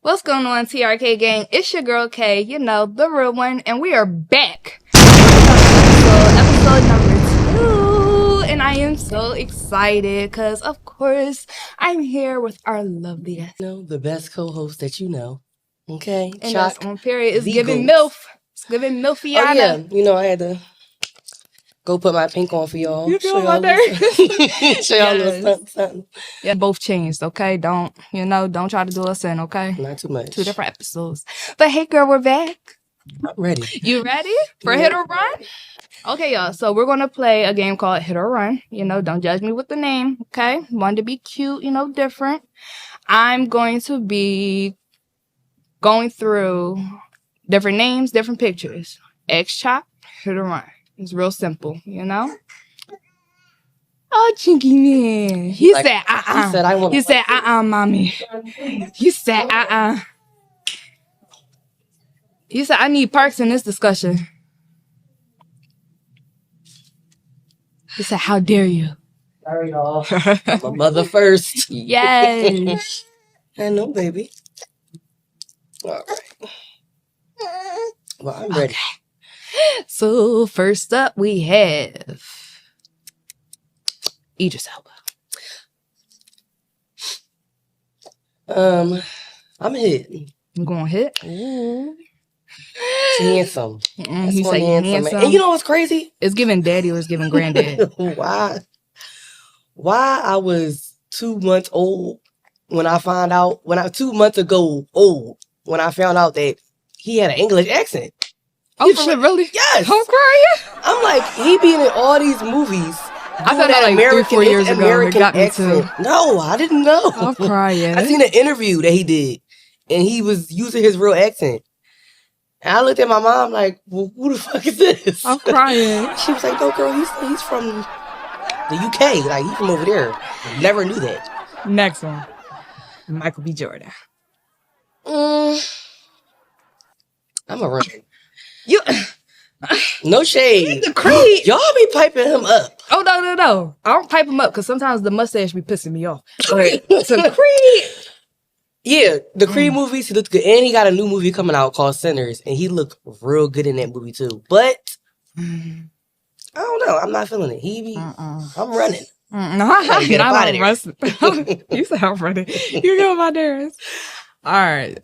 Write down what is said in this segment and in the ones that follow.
What's going on, TRK gang? It's your girl K, you know, the real one, and we are back. Episode number 2, and I am so excited because, of course, I'm here with our lovely guest. The best co-host that you know. Okay, and that's on period. It's giving MILF. It's giving MILFiana. Oh yeah, you know I had to go put my pink on for y'all. You feel my nerves? Show y'all a little something. Yeah, both changed, okay? Don't try to do us in, okay? Not too much. 2 different episodes. But hey, girl, we're back. I'm ready. You ready for Hit or Run? Okay, y'all. So we're going to play a game called Hit or Run. You know, don't judge me with the name, okay? Want to be cute, you know, different. I'm going to be going through different names, different pictures. X chop, hit or run. It's real simple, you know? Oh, Chinky man. He said, He said, I want. He said, mommy. He said, He said, I need parks in this discussion. He said, how dare you? Sorry, y'all. I'm a mother first. Yes. I know, baby. All right. Well, I'm ready. So, first up, we have Idris Elba. I'm hit. You going to hit? Ooh. Handsome. He said handsome. And you know what's crazy? It's giving daddy or it's giving granddad. Why I was 2 months old when I found out, 2 months ago old, when I found out that he had an English accent. Oh, shit, really? Yes. I'm crying. I'm like, he be in all these movies. I found out like 3-4 years ago. It got me too. No, I didn't know. I'm crying. I seen an interview that he did, and he was using his real accent. And I looked at my mom like, well, who the fuck is this? I'm crying. She was like, no, girl, he's from the UK. Like, he's from over there. Never knew that. Next one. Michael B. Jordan. I'm a run. You, no shade. The Creed. Y'all be piping him up. Oh, no. I don't pipe him up because sometimes the mustache be pissing me off. But so Creed. Yeah, the Creed movies, he looked good. And he got a new movie coming out called Sinners. And he looked real good in that movie too. But, I don't know. I'm not feeling it. I'm running. No, get up out of there. You said I'm running. You know my nerves. All right.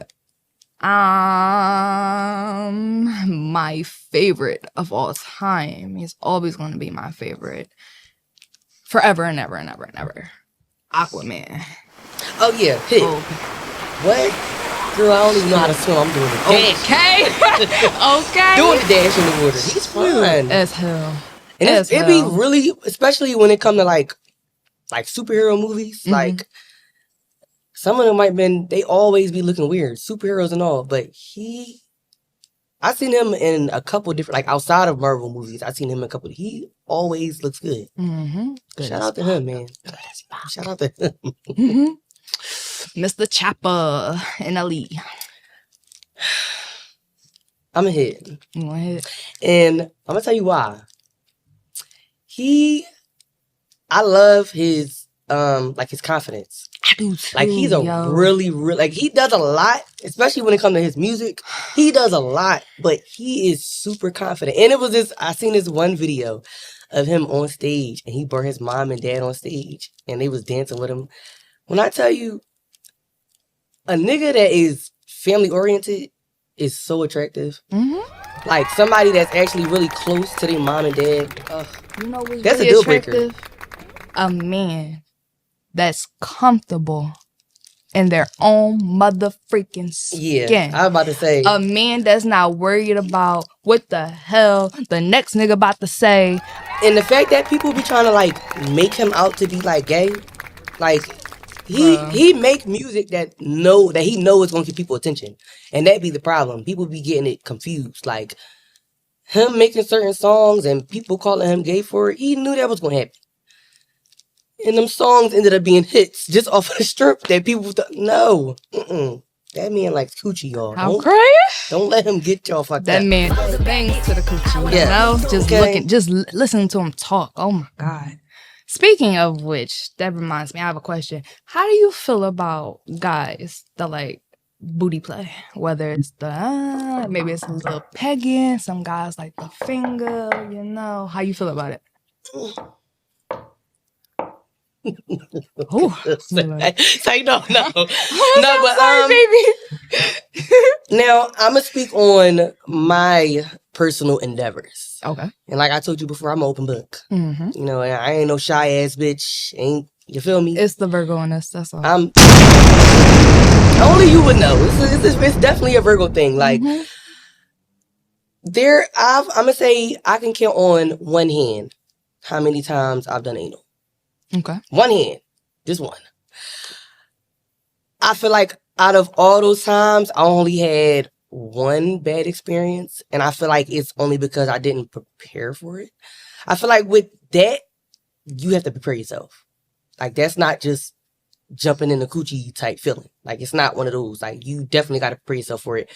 My favorite of all time. He's always going to be my favorite. Forever and ever and ever and ever. Aquaman. Oh, yeah. Hit. Oh. What? Girl, I don't even know how to swim. I'm doing the dash. Okay. Doing the dash in the water. He's fun. As hell. And it'd be really, especially when it comes to like superhero movies, like some of them they always be looking weird, superheroes and all, but I seen him in a couple different, like outside of Marvel movies, I seen him in a couple, he always looks good. Shout out to him, man. Shout out to him. Mr. Chopper and Ali. I'm a hit. You want to hit? And I'm gonna tell you why. I love his his confidence. I do too. Like he's really like he does a lot, especially when it comes to his music. He does a lot, but he is super confident. And it was I seen this one video of him on stage, and he brought his mom and dad on stage, and they was dancing with him. When I tell you, a nigga that is family oriented is so attractive. Like somebody that's actually really close to their mom and dad. You know what's that's really a deal attractive? breaker. A man that's comfortable in their own motherfreaking skin. Yeah, I was about to say. A man that's not worried about what the hell the next nigga about to say. And the fact that people be trying to like make him out to be like gay, like he make music that he know is gonna get people attention, and that be the problem. People be getting it confused. Like him making certain songs and people calling him gay for it. He knew that was gonna happen. And them songs ended up being hits just off of the strip that people no. That man likes coochie, y'all. I'm crying. Don't let him get y'all fucked up. That man does things to the coochie. Yeah. You know? Just listening to him talk. Oh my God. Speaking of which, that reminds me, I have a question. How do you feel about guys that like booty play. Whether it's the maybe it's a little pegging. Some guys like the finger. You know, how you feel about it? Oh, say no, but sorry, baby. Now I'm gonna speak on my personal endeavors. Okay. And like I told you before, I'm an open book. Mm-hmm. You know, and I ain't no shy ass bitch. Ain't you feel me? It's the Virgo in us. That's all. Only you would know. It's definitely a Virgo thing. Like I'm gonna say I can count on one hand how many times I've done anal. Okay. One hand. Just one. I feel like out of all those times, I only had one bad experience. And I feel like it's only because I didn't prepare for it. I feel like with that, you have to prepare yourself. Like, that's not just jumping in the coochie type feeling. Like, it's not one of those. Like, you definitely got to prepare yourself for it.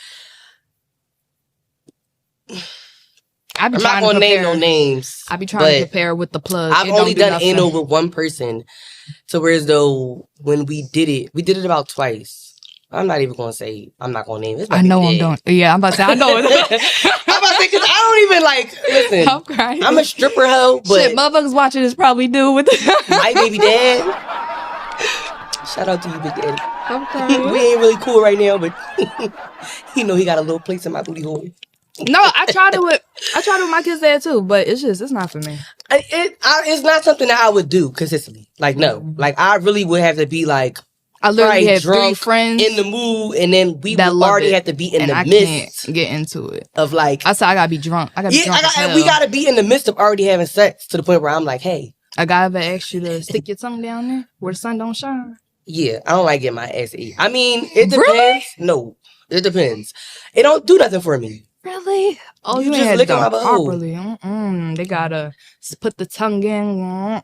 I'm not going to name no names. I be trying to prepare with the plug. I've only done anal with one person. So whereas though when we did it about twice. I'm not even going to say, I'm not going to name it. I know I'm doing. Yeah, I'm about to say, I know. I'm about to say, because I don't even listen. I'm crying. I'm a stripper hoe, but. Shit, motherfuckers watching this probably do with my baby dad. Shout out to you, Big Daddy. I'm crying. We ain't really cool right now, but he got a little place in my booty hole. No, I tried it with my kids there too, but it's not for me. It's not something that I would do consistently. Like, no. Like, I really would have to be like, I literally have 3 friends in the mood, and then we would already have to be in the midst. Can't get into it. Of like, I said I gotta be drunk. We gotta be in the midst of already having sex to the point where I'm like, hey. A guy ever asked you to stick your tongue down there where the sun don't shine? Yeah, I don't like getting my ass ate. I mean, it depends. Really? No, it depends. It don't do nothing for me. Really? Oh, you ain't had it done properly. They gotta put the tongue in.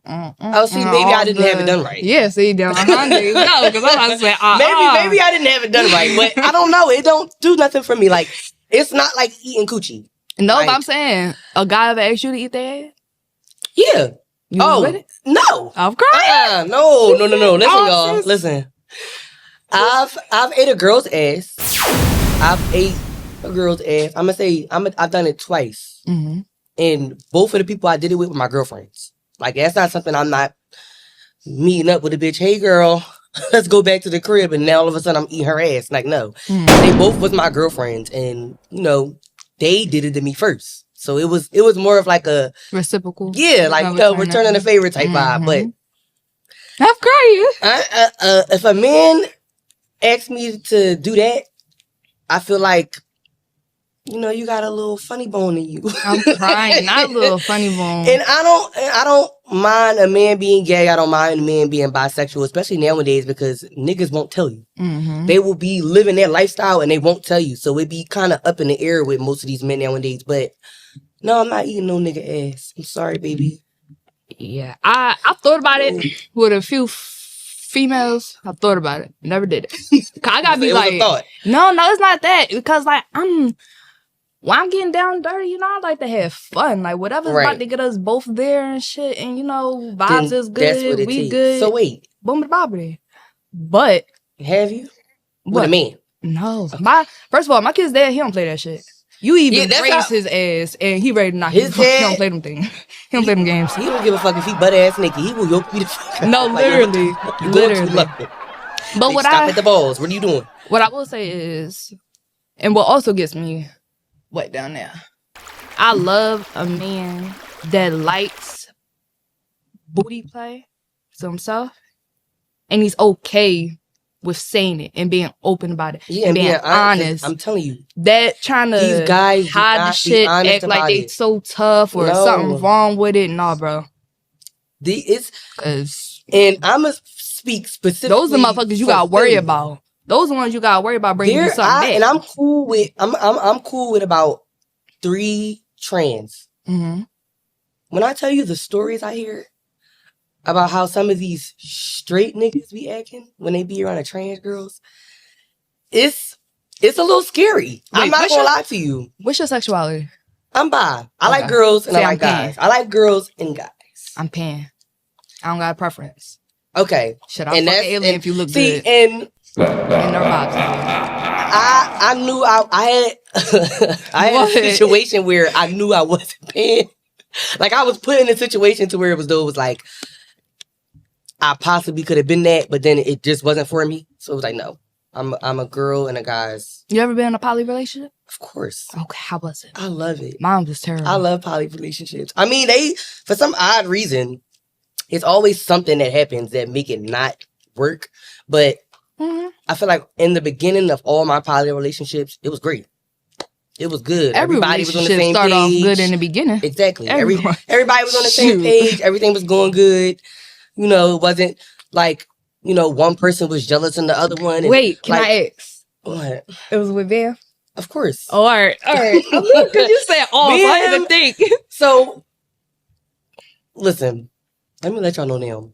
Oh, see, maybe I didn't have it done right. Yeah, see, down. There you go. Because I'm about to say, maybe I didn't have it done right, but I don't know. It don't do nothing for me. Like, it's not like eating coochie. No, like, but I'm saying, a guy ever asked you to eat their ass? Yeah. You with it? No. I'm crying. No. Listen, y'all. Listen. I've ate a girl's ass. I've ate a girl's ass. I'm gonna say I've done it twice, and both of the people I did it with were my girlfriends. Like, that's not something I'm not meeting up with a bitch. Hey, girl, let's go back to the crib, and now all of a sudden I'm eating her ass. Like, no, they both was my girlfriends, and they did it to me first. So it was more of like a reciprocal. Yeah, like returning the favor type vibe. But I'm crying. If a man asks me to do that, I feel like, you got a little funny bone in you. I'm crying, not a little funny bone. And I don't mind a man being gay. I don't mind a man being bisexual, especially nowadays, because niggas won't tell you. They will be living their lifestyle and they won't tell you. So it be kind of up in the air with most of these men nowadays. But no, I'm not eating no nigga ass. I'm sorry, baby. Yeah, I thought about it with a few females. I thought about it. Never did it. I gotta be like, no, it's not that. Because like when I'm getting down dirty, I like to have fun. Like, whatever's about to get us both there and shit. And, vibes is good. We good. So wait. Boom, bobbity. But. Have you? With a man? No. First of all, my kid's dad, he don't play that shit. You even raise his ass and he ready to knock his dad. He don't play them things. He don't play them games. He don't give a fuck if he butt ass naked. He will yoke you the fuck out. No, literally. Literally. But stop at the balls. What are you doing? What I will say is, and what also gets me wet down there, I love a man that likes booty play to himself, and he's okay with saying it and being open about it and being honest. I'm telling you, that trying to these guys hide the shit, act like they so tough or something wrong with it. Nah, bro. And I'ma speak specifically. Those are the motherfuckers you gotta worry about. Those are the ones you gotta worry about bringing you something back. And I'm cool with I'm cool with about 3 trans. When I tell you the stories I hear about how some of these straight niggas be acting when they be around the trans girls, it's a little scary. I'm not gonna lie to you. What's your sexuality? I'm bi. I like girls and I like guys. I like girls and guys. I'm pan. I don't got a preference. Okay. Should I fuck an alien if you look good? And their vibes. I knew I had I had What? a situation where I knew I wasn't paying. Like I was put in a situation to where it was like I possibly could have been that, but then it just wasn't for me. So it was like, no, I'm a girl and a guy's. You ever been in a poly relationship? Of course. Okay, how was it? I love it. Mine was terrible. I love poly relationships. I mean, they, for some odd reason, it's always something that happens that make it not work. But I feel like in the beginning of all my poly relationships, it was great. It was good. Everybody was on the same page. Start off good in the beginning. Exactly. Everybody was on the same page. Everything was going good. You know, it wasn't like, you know, one person was jealous and the other one. And wait, can I ask? What? It was with Bam? Of course. Oh, all right. Because you said all, so I had to think. So, listen, let me let y'all know now.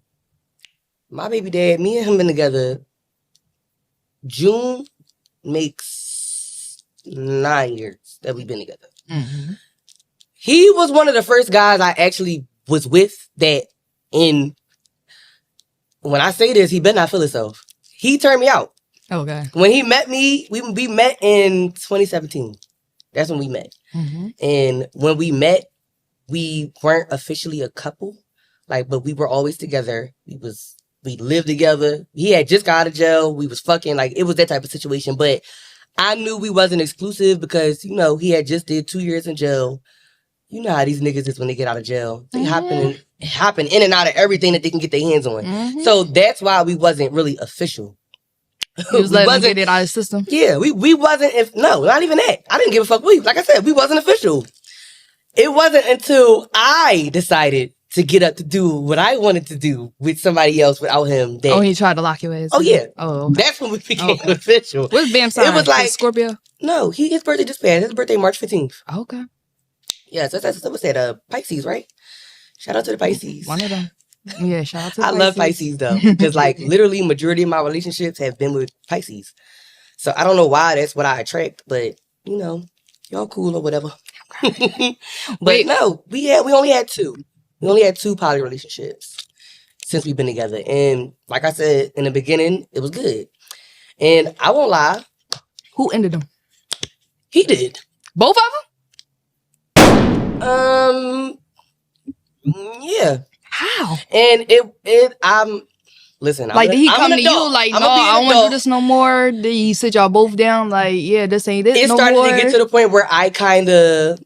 My baby dad, me and him been together. June makes 9 years that we've been together. Mm-hmm. He was one of the first guys I actually was with that when I say this, he better not feel himself. He turned me out. Okay. When he met me, we met in 2017. That's when we met. Mm-hmm. And when we met, we weren't officially a couple, but we were always together. We lived together. He had just got out of jail. We was fucking, it was that type of situation. But I knew we wasn't exclusive because, you know, he had just did 2 years in jail. You know how these niggas is when they get out of jail. They hopping in and out of everything that they can get their hands on. Mm-hmm. So that's why we wasn't really official. You was letting him get it out of the system? Yeah, we wasn't, not even that. I didn't give a fuck. Like I said, we wasn't official. It wasn't until I decided to get up to do what I wanted to do with somebody else without him. He tried to lock your ass. Oh, yeah. Oh, okay. That's when we became official. What's Bam's sign? It was like Scorpio? No, his birthday just passed. His birthday March 15th. Okay. Yeah, so that's what's that? Pisces, right? Shout out to the Pisces. One of them. Yeah, shout out to the Pisces. I love Pisces though. Because literally majority of my relationships have been with Pisces. So I don't know why that's what I attract, but you know, y'all cool or whatever. But no, we only had two. We only had 2 poly relationships since we've been together. And like I said, in the beginning, it was good. And I won't lie. Who ended them? He did. Both of them? Yeah. How? And listen. Did he come to you no, I don't want to do this no more? Did he sit y'all both down? This ain't it no more? It started to get to the point where I kind of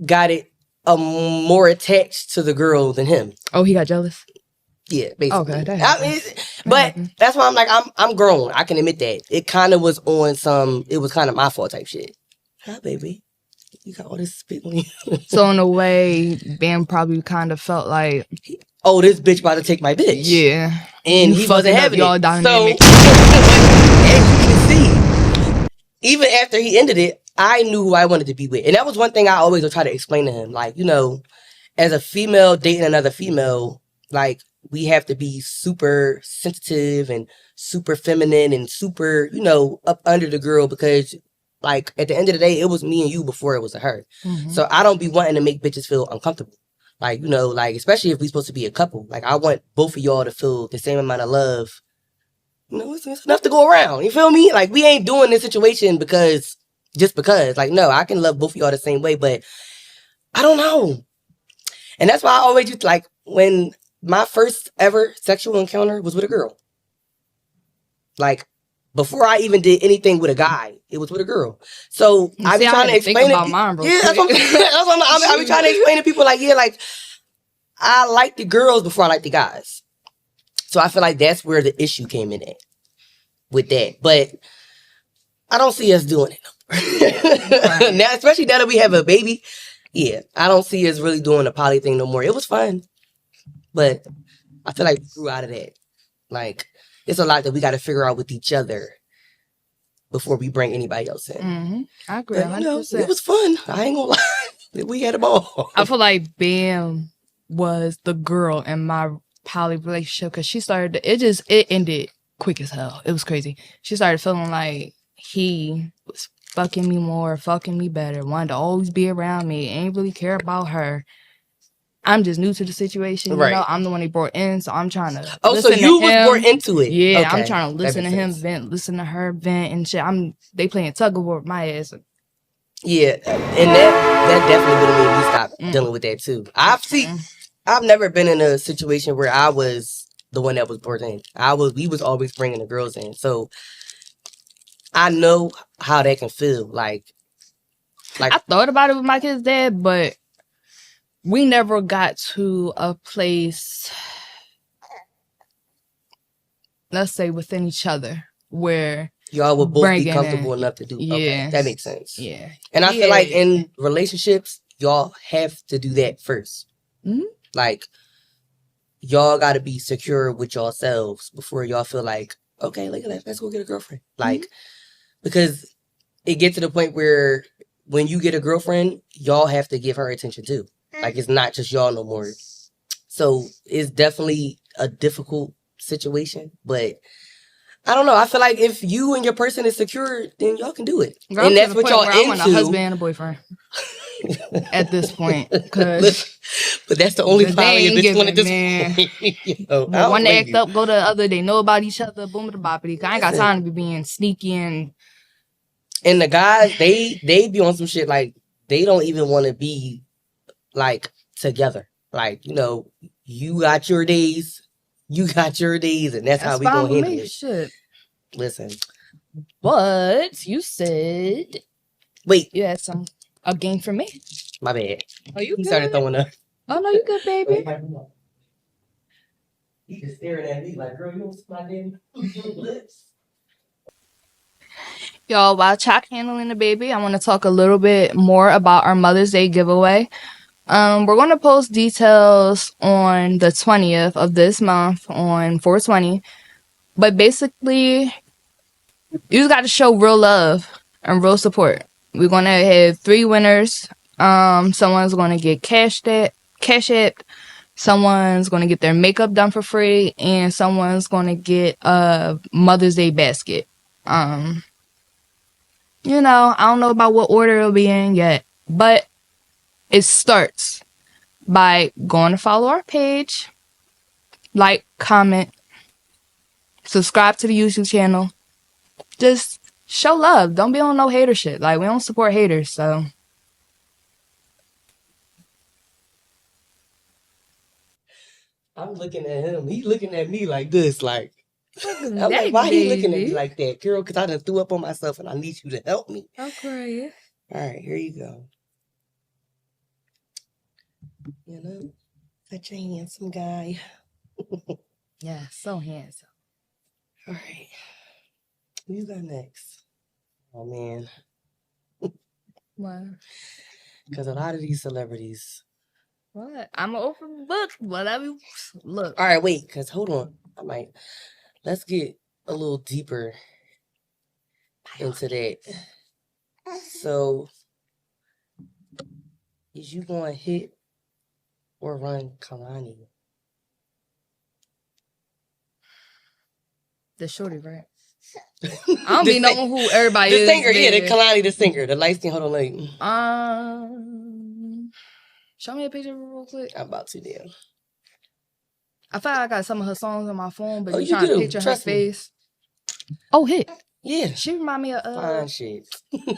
got it more attached to the girl than him. Oh, he got jealous? Yeah, basically. Okay, but that's why I'm like, I'm grown. I can admit that. It kind of was on it was kind of my fault type shit. Hi, baby. You got all this spit on you. So in a way, Bam probably kind of felt like, this bitch about to take my bitch. Yeah. And he wasn't having y'all it. Dynamic. So, as you can see, even after he ended it, I knew who I wanted to be with. And that was one thing I always would try to explain to him. As a female dating another female, we have to be super sensitive and super feminine and super, up under the girl because at the end of the day, it was me and you before it was her. Mm-hmm. So I don't be wanting to make bitches feel uncomfortable. Especially if we supposed to be a couple. I want both of y'all to feel the same amount of love. It's enough to go around. You feel me? We ain't doing this situation just because. No, I can love both of y'all the same way, but I don't know. And that's why I always used to, when my first ever sexual encounter was with a girl. Before I even did anything with a guy, it was with a girl. So I be trying to explain it. Mine, bro. Yeah, that's what I be trying to explain to people. I like the girls before I like the guys. So I feel like that's where the issue came in at with that. But I don't see us doing it now, especially now that we have a baby. Yeah, I don't see us really doing the poly thing no more. It was fun, but I feel like we grew out of that. It's a lot that we got to figure out with each other before we bring anybody else in. Mm-hmm. I agree. But, it was fun. I ain't gonna lie. We had a ball. I feel like Bam was the girl in my poly relationship because she started. It ended quick as hell. It was crazy. She started feeling like he was fucking me more, fucking me better, wanted to always be around me, ain't really care about her. I'm just new to the situation. Right. You know, I'm the one he brought in, so I'm trying to. Oh, so you was brought into it. Yeah, okay. I'm trying to listen to him vent, listen to her vent and shit. They playing tug of war with my ass. Yeah, and that definitely would have made me stop dealing with that too. I've never been in a situation where I was the one that was brought in. We was always bringing the girls in, so I know how that can feel. Like I thought about it with my kid's dad, but we never got to a place, let's say, within each other where y'all would both be comfortable enough to do. Yeah, okay, that makes sense. Yeah, and I feel like in relationships, y'all have to do that first. Mm-hmm. Like, y'all got to be secure with yourselves before y'all feel like, okay, look at that, let's go get a girlfriend. Like, because it gets to the point where when you get a girlfriend, y'all have to give her attention too. Like, it's not just y'all no more. So it's definitely a difficult situation, but I don't know. I feel like if you and your person is secure, then y'all can do it. Girl, and that's what y'all into. I want a husband and a boyfriend at this point. But that's the only power you just want at this point. One they act up, go to the other. They know about each other. Boom, the boppity. I ain't got time to be being sneaky and the guys, they be on some shit like they don't even want to be like together. Like, you know, you got your days, and that's how we gonna handle it. Shit. Listen, but you said, wait, you had a game for me. My bad. Oh, you he started throwing up. Oh no, you good, baby. He just staring at me like, girl, you don't see my damn lips. Y'all, while Chuck handling the baby, I want to talk a little bit more about our Mother's Day giveaway. We're going to post details on the 20th of this month on 420. But basically, you just got to show real love and real support. We're going to have 3 winners. Someone's going to get cash app. Someone's going to get their makeup done for free. And someone's going to get a Mother's Day basket. You know, I don't know about what order it'll be in yet, but it starts by going to follow our page, like, comment, subscribe to the YouTube channel. Just show love. Don't be on no hater shit. Like, we don't support haters, so. I'm looking at him. He looking at me like this, like. I'm like, why he looking at me like that, girl? Because I done threw up on myself and I need you to help me. I'm crying. All right, here you go. You know, such a handsome guy. Yeah, so handsome. All right. Who you got next? Oh, man. What? Because a lot of these celebrities. What? I'm an open book. Whatever. Look. All right, wait, because hold on. Let's get a little deeper into that. So, is you going to hit or run Kalani? The shorty, right? I don't be knowing who everybody is. The singer, yeah, the Kalani, the singer. The light skin, hold on, wait. Show me a picture real quick. I'm about to, damn. I thought I got some of her songs on my phone, but you trying to picture her face. Oh, hit. Yeah. She remind me of fine shit.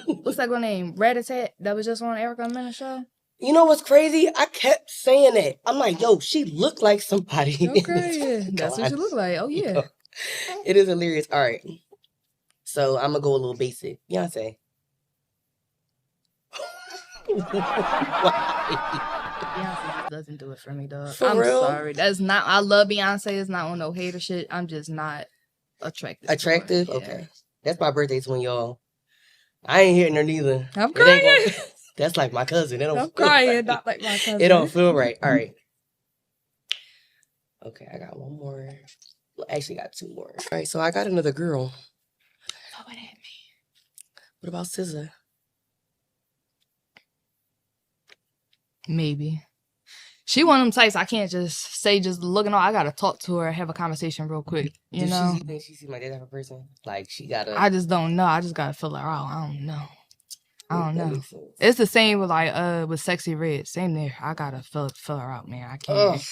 What's that girl name? Rat-a-tat that was just on Erica Mena's show. You know what's crazy? I kept saying that. I'm like, yo, she looked like somebody. Okay, that's what she look like. Oh yeah. It is hilarious. All right. So I'm gonna go a little basic. Beyonce. Beyonce doesn't do it for me, dog. For real? Sorry. That's not. I love Beyonce. It's not on no hater shit. I'm just not attractive. Attractive? Yeah. Okay. That's my birthday twin, y'all. I ain't hitting her neither. I'm crying. That's like my cousin. I'm crying. Not like my cousin. It don't feel right. All right. Okay, I got one more. Well, actually, got 2 more. All right, so I got another girl. What would that mean? What about SZA? Maybe. She one of them types I can't just say, just looking on. I gotta talk to her, have a conversation real quick. You know? She think she seems like that type of person? Like, she gotta... I just don't know. I just gotta feel her out. I don't know. I don't That know. makes sense. It's the same with like with Sexy Red. Same there. I gotta fill her out, man. I can't.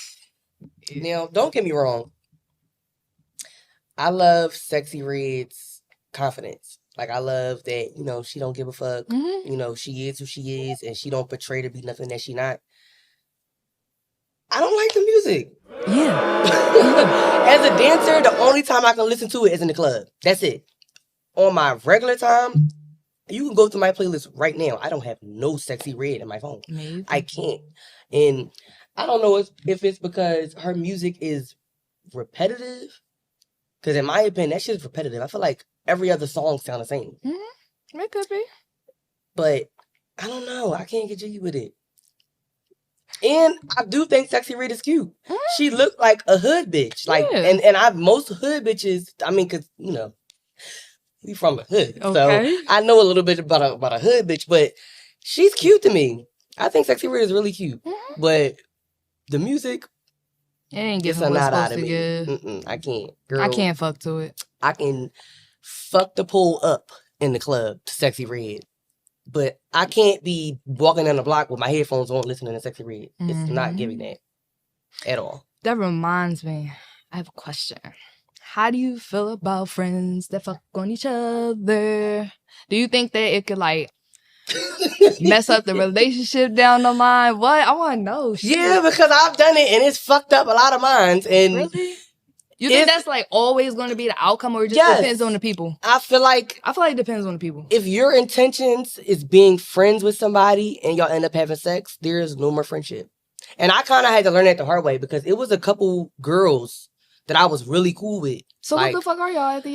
Now, don't get me wrong. I love Sexy Red's confidence. Like, I love that, you know, she don't give a fuck. Mm-hmm. You know, she is who she is, and she don't portray to be nothing that she not. I don't like the music. Yeah. As a dancer, the only time I can listen to it is in the club. That's it. On my regular time, you can go through my playlist right now. I don't have no Sexy Red in my phone. Maybe. I can't. And I don't know if it's because her music is repetitive. Because in my opinion, that shit's repetitive. I feel like every other song sounds the same. Mm-hmm. It could be. But I don't know. I can't get jiggy with it. And I do think Sexy Red is cute. Mm-hmm. She looked like a hood bitch. Like, Yeah. and most hood bitches, I mean, because, you know, we from the hood. Okay. So I know a little bit about a hood bitch, but she's cute to me. I think Sexy Red is really cute. Mm-hmm. But the music, it ain't it's giving a what's not out supposed of to me. give. I can't. Girl, I can't fuck to it. I can fuck the pole up in the club to Sexy Red. But I can't be walking down the block with my headphones on listening to Sexy Red. It's not giving that at all. That reminds me, I have a question. How do you feel about friends that fuck on each other? Do you think that it could like mess up the relationship down the line? What? I want to know. Shit. Yeah, because I've done it and it's fucked up a lot of minds. And really? You think that's like always going to be the outcome, or it just depends on the people? I feel like it depends on the people. If your intentions is being friends with somebody and y'all end up having sex, there is no more friendship. And I kind of had to learn that the hard way because it was a couple girls that I was really cool with. So like, what the fuck are y'all after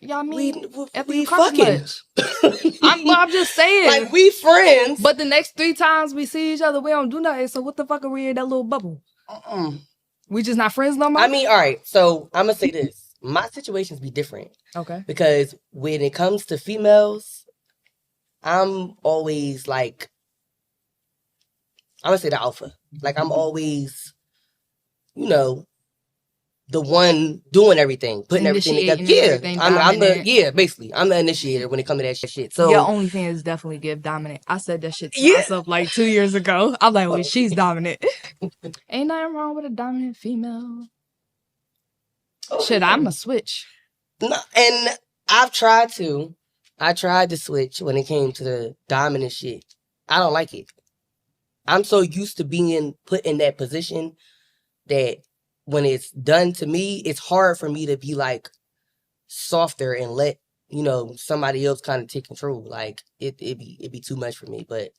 y'all meet? We fucking. I'm just saying. Like, we friends. But the next 3 times we see each other, we don't do nothing. So what the fuck are we in that little bubble? We just not friends no more? I mean, all right. So I'm going to say this. My situations be different. Okay. Because when it comes to females, I'm always like, I'm going to say the alpha. Like, I'm always, you know, the one doing everything, putting everything together. Yeah, basically. I'm the initiator when it comes to that shit. So your only thing is definitely give dominant. I said that shit to myself like 2 years ago. I'm like, wait, she's dominant. Ain't nothing wrong with a dominant female. Shit, I'm a switch. No, and I tried to switch when it came to the dominant shit. I don't like it. I'm so used to being put in that position that when it's done to me, it's hard for me to be like softer and let, you know, somebody else kind of take control. Like it'd be too much for me. But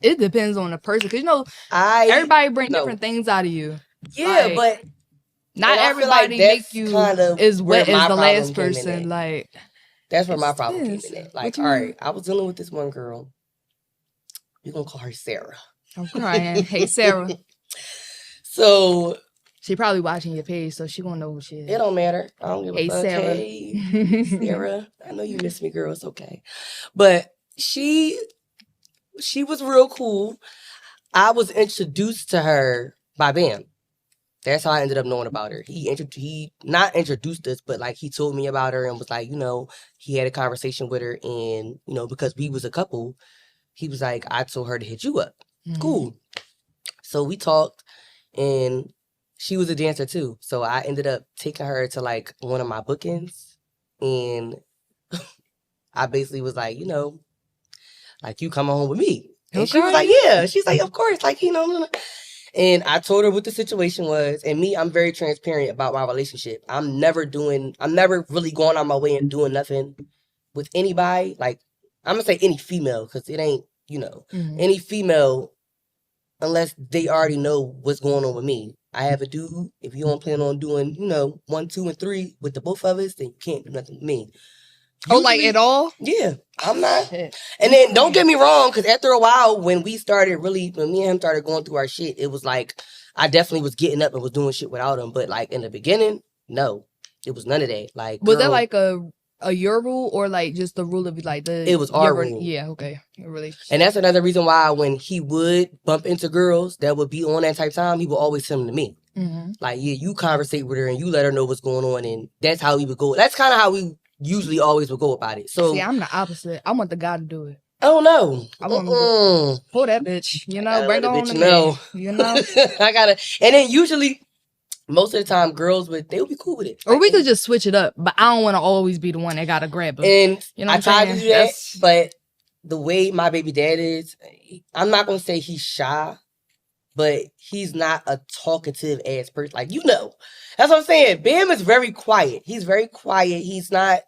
it depends on the person, because you know everybody bring different things out of you. Yeah, like, but not everybody make you as wet as the last person. Like that's where my problem came in at. Like, all right, I was dealing with this one girl. We're gonna call her Sarah. I'm crying. Hey, Sarah. So she probably watching your page, so she gonna know who she is. It don't matter. I don't give a fuck. Sarah. Hey, Sarah. I know you miss me, girl. It's okay. But she was real cool. I was introduced to her by Bam. That's how I ended up knowing about her. He not introduced us, but like he told me about her and was like, you know, he had a conversation with her, and you know, because we was a couple, he was like, I told her to hit you up. Mm-hmm. Cool. So we talked, and she was a dancer too. So I ended up taking her to like one of my bookings, and I basically was like, you know, like you coming home with me. And she was like, yeah. She's like, of course. Like, you know. And I told her what the situation was. And me, I'm very transparent about my relationship. I'm never really going on my way and doing nothing with anybody. Like, I'm going to say any female, because it ain't, you know, any female, unless they already know what's going on with me. I have a dude. If you don't plan on doing, you know, 1, 2, and 3 with the both of us, then you can't do nothing with me. Usually, like at all? Yeah, I'm not. And then don't get me wrong, because after a while, when me and him started going through our shit, it was like I definitely was getting up and was doing shit without him. But like in the beginning, no, it was none of that. Like, was that like a your rule, or like just the rule of like the? It was our rule. Yeah, okay, and that's another reason why when he would bump into girls that would be on that type of time, he would always send them to me. Mm-hmm. Like, yeah, you conversate with her and you let her know what's going on, and that's how he would go. That's kind of how we usually always would go about it. So see, I'm the opposite. I want the guy to do it. I don't know. I want to pull that bitch. You know, bring her on the man. You know, I gotta. And then usually, most of the time, girls would be cool with it. Or we could just switch it up. But I don't want to always be the one that gotta grab her. And you know, I tried to do that, but the way my baby dad is, I'm not gonna say he's shy, but he's not a talkative ass person. Like, you know, that's what I'm saying. Bam is very quiet. He's very quiet. He's not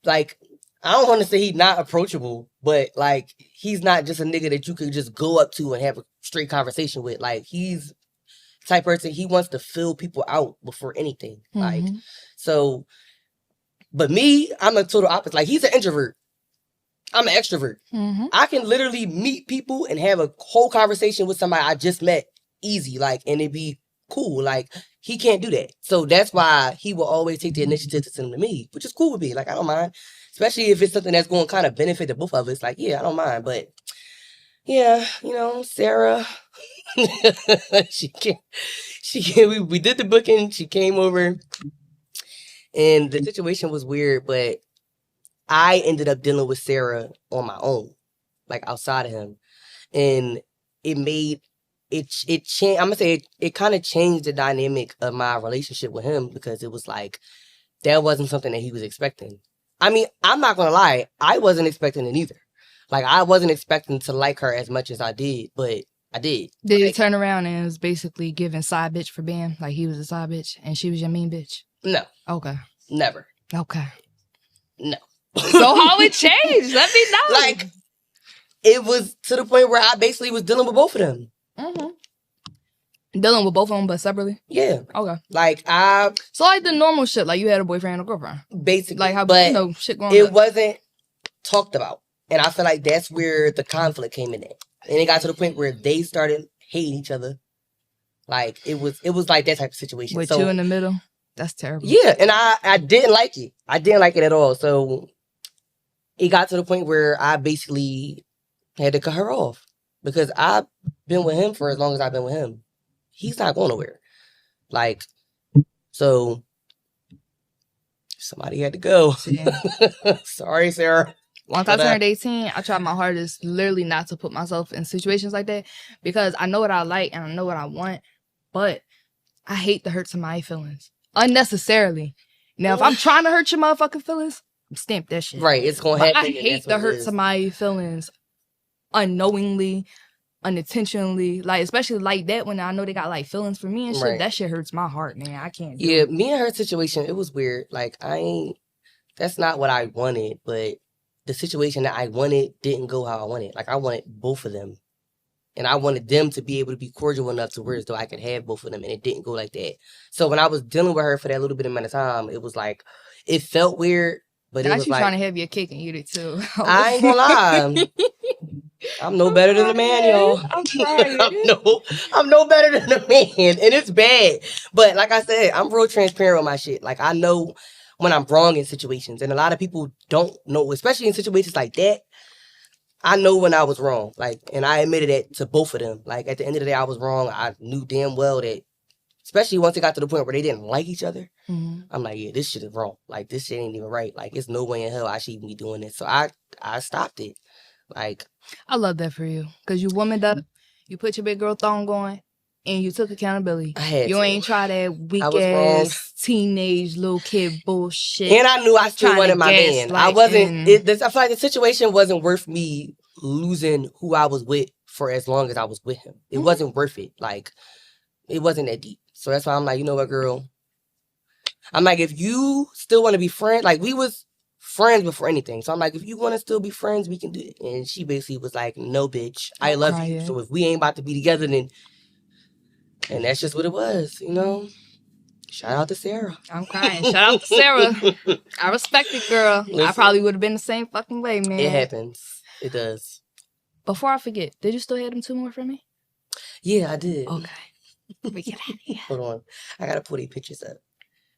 like, I don't want to say he's not approachable, but like, he's not just a nigga that you could just go up to and have a straight conversation with. Like, he's the type person, he wants to fill people out before anything. Like, so, but me, I'm a total opposite. Like, he's an introvert. I'm an extrovert. I can literally meet people and have a whole conversation with somebody I just met easy, like, and it'd be cool. Like, he can't do that. So that's why he will always take the initiative to send them to me, which is cool with me. Like, I don't mind. Especially if it's something that's going to kind of benefit the both of us. Like, yeah, I don't mind. But, yeah, you know, Sarah, we did the booking. She came over. And the situation was weird, but I ended up dealing with Sarah on my own, like outside of him. And it made it change. I'm gonna say it kind of changed the dynamic of my relationship with him, because it was like, that wasn't something that he was expecting. I mean, I'm not gonna lie, I wasn't expecting it either. Like, I wasn't expecting to like her as much as I did, but I did. Did he turn around and was basically giving side bitch for Bam? Like, he was a side bitch and she was your mean bitch? No. Okay. Never. Okay. No. So how it changed? Let me know. Like, it was to the point where I basically was dealing with both of them. Dealing with both of them, but separately? Yeah. Okay. Like, so like the normal shit, like you had a boyfriend or girlfriend? Basically. Like how, but you know, shit going on. It wasn't talked about. And I feel like that's where the conflict came in at. And it got to the point where they started hating each other. Like, it was like that type of situation. With you in the middle? That's terrible. Yeah, and I didn't like it. I didn't like it at all. So it got to the point where I basically had to cut her off, because I've been with him for as long as I've been with him. He's not going nowhere. Like, so somebody had to go. Sorry, Sarah. Once I turned 18, I tried my hardest literally not to put myself in situations like that, because I know what I like and I know what I want, but I hate to hurt somebody's feelings unnecessarily. Now, if I'm trying to hurt your motherfucking feelings, stamp that shit. Right, it's gonna happen. I hate to hurt somebody's feelings unknowingly, unintentionally, like, especially like that when I know they got like feelings for me and shit. Right. That shit hurts my heart, man. I can't do it. Me and her situation, it was weird. Like, that's not what I wanted, but the situation that I wanted didn't go how I wanted. Like, I wanted both of them. And I wanted them to be able to be cordial enough to where as though I could have both of them. And it didn't go like that. So when I was dealing with her for that little bit amount of time, it was like, it felt weird. But it was like, trying to have your cake and eat it too. I ain't gonna lie. I'm no better than the man, y'all. I'm sorry. I'm no better than the man. And it's bad. But like I said, I'm real transparent with my shit. Like, I know when I'm wrong in situations. And a lot of people don't know, especially in situations like that. I know when I was wrong, like, and I admitted that to both of them. Like, at the end of the day, I was wrong. I knew damn well that, especially once it got to the point where they didn't like each other, I'm like, yeah, this shit is wrong. Like, this shit ain't even right. Like, it's no way in hell I should even be doing this. So I stopped it. Like, I love that for you, because you womaned up, you put your big girl thong on, and you took accountability. You ain't try that weak ass teenage little kid bullshit. And I knew I still wanted my man. I wasn't. I feel like the situation wasn't worth me losing who I was with for as long as I was with him. It wasn't worth it. Like, it wasn't that deep. So that's why I'm like, you know what, girl? I'm like, if you still want to be friends, like, we was friends before anything. So I'm like, if you want to still be friends, we can do it. And she basically was like, no, bitch, I love you. So if we ain't about to be together, then. And that's just what it was, you know? Shout out to Sarah. I'm crying. Shout out to Sarah. I respect it, girl. Listen, I probably would have been the same fucking way, man. It happens. It does. Before I forget, did you still have them 2 more from me? Yeah, I did. Okay. We get out of here. Hold on. I got to pull these pictures up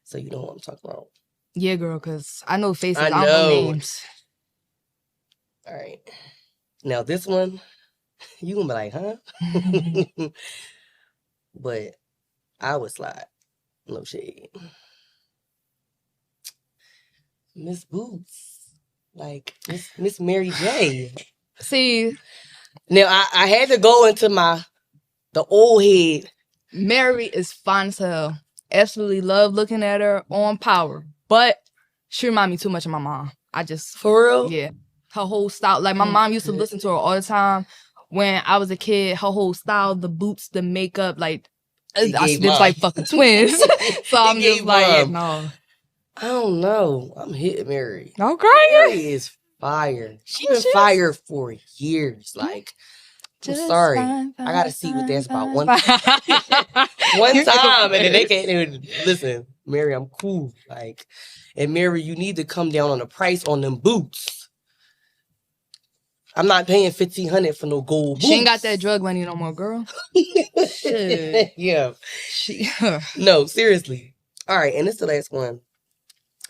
so you know what I'm talking about. Yeah, girl, because I know faces. I don't know names. All right. Now, this one, you going to be like, huh? But I would slide. No shade. Miss Boots. Like Miss Mary J. See, Now I had to go into the old head. Mary is fine as hell. Absolutely love looking at her on Power, but she remind me too much of my mom. I just For real? yeah, her whole style. Like my mom used to listen to her all the time when I was a kid. Her whole style, the boots, the makeup, like He I gave snips mom. like fucking twins. So I'm He just gave like, mom. no. I don't know. I'm hitting Mary. Okay. Mary is fire. She's been fire for years. Like, I'm sorry. I gotta see what that's about one time, and then they can't listen. Mary, I'm cool. Like, and Mary, you need to come down on the price on them boots. I'm not paying $1,500 for no gold boots. She ain't got that drug money no more, girl. Shit. Yeah. No, seriously. All right, and this is the last one.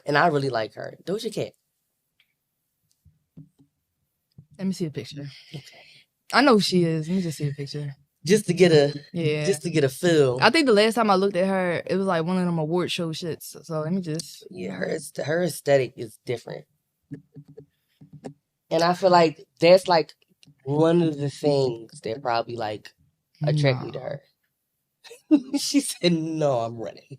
And I really like her. Doja Cat. Let me see a picture. Okay. I know who she is. Let me just see a picture. Just to get a feel. I think the last time I looked at her, it was like one of them award show shits. So let me just. Yeah, her aesthetic is different. And I feel like that's like one of the things that probably like attract me to her. She said, "No, I'm running.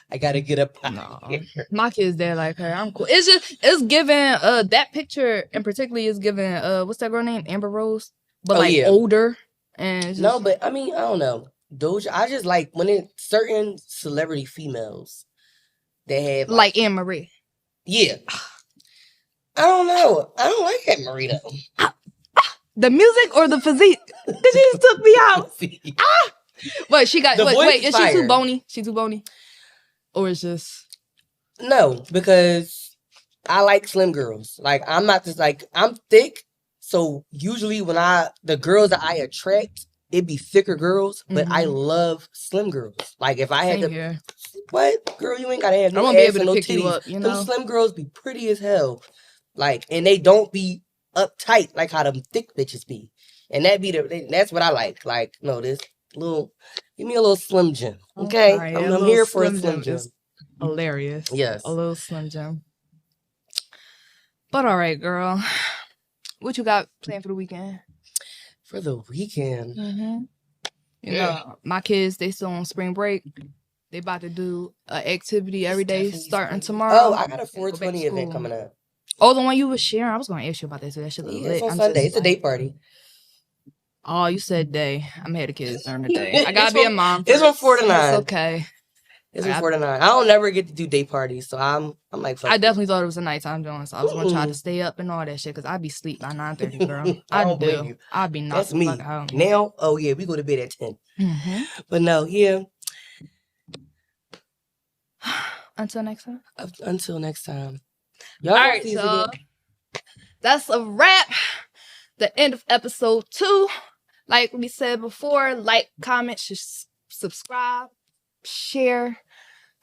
I gotta get up out here." My kids, they're like her. I'm cool. It's giving that picture in particular is giving what's that girl name? Amber Rose, but older and just, no, but I mean I don't know Doja. I just like when it's certain celebrity females that have like Anne Marie. Yeah, I don't know. I don't like Anne Marie though. The music or the physique? She just took me out. Wait, she got wait. Is she too bony? She too bony, or is just no? Because I like slim girls. Like I'm not just like I'm thick. So usually when the girls that I attract, it be thicker girls. But I love slim girls. Like if I had to, what girl? You ain't gotta have no ass and no titties. Them slim girls be pretty as hell. Like and they don't be uptight like how them thick bitches be. And that's what I like. Like no this. Give me a little Slim Jim, okay? Right, I'm here for a Slim Jim. Hilarious. Yes, a little Slim Jim. But all right, girl, what you got planned for the weekend? For the weekend, you know, my kids they still on spring break. They about to do an activity every day starting tomorrow. Oh, I got a 420 event coming up. Oh, the one you was sharing. I was gonna ask you about that. So that shit look lit. It's on Sunday. It's a day party. Oh, you said day. I'm had the kids during the day. I gotta be a mom. It's from 4 to 9. It's okay. It's from 4 to 9. I don't never get to do day parties, so I'm like. Fuck I definitely thought it was a nighttime joint, so I was gonna try to stay up and all that shit because I'd be asleep by 9:30, girl. I do. I'd be knocked. That's me. Out. Now, oh yeah, we go to bed at 10. But no, yeah. Until next time. Until next time. Y'all all right, so that's a wrap. The end of episode 2. Like we said before, like, comment, subscribe, share,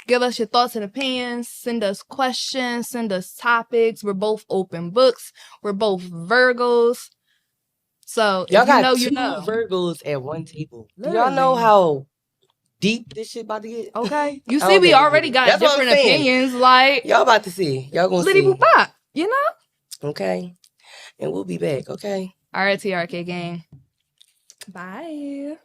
give us your thoughts and opinions, send us questions, send us topics. We're both open books. We're both Virgos. So y'all got two Virgos at one table. Do y'all know how deep this shit about to get? Okay. You see, we already got different opinions. Like y'all about to see. Y'all gonna Liddy see. Boop, you know? Okay. And we'll be back, okay? All right, TRK gang. Bye.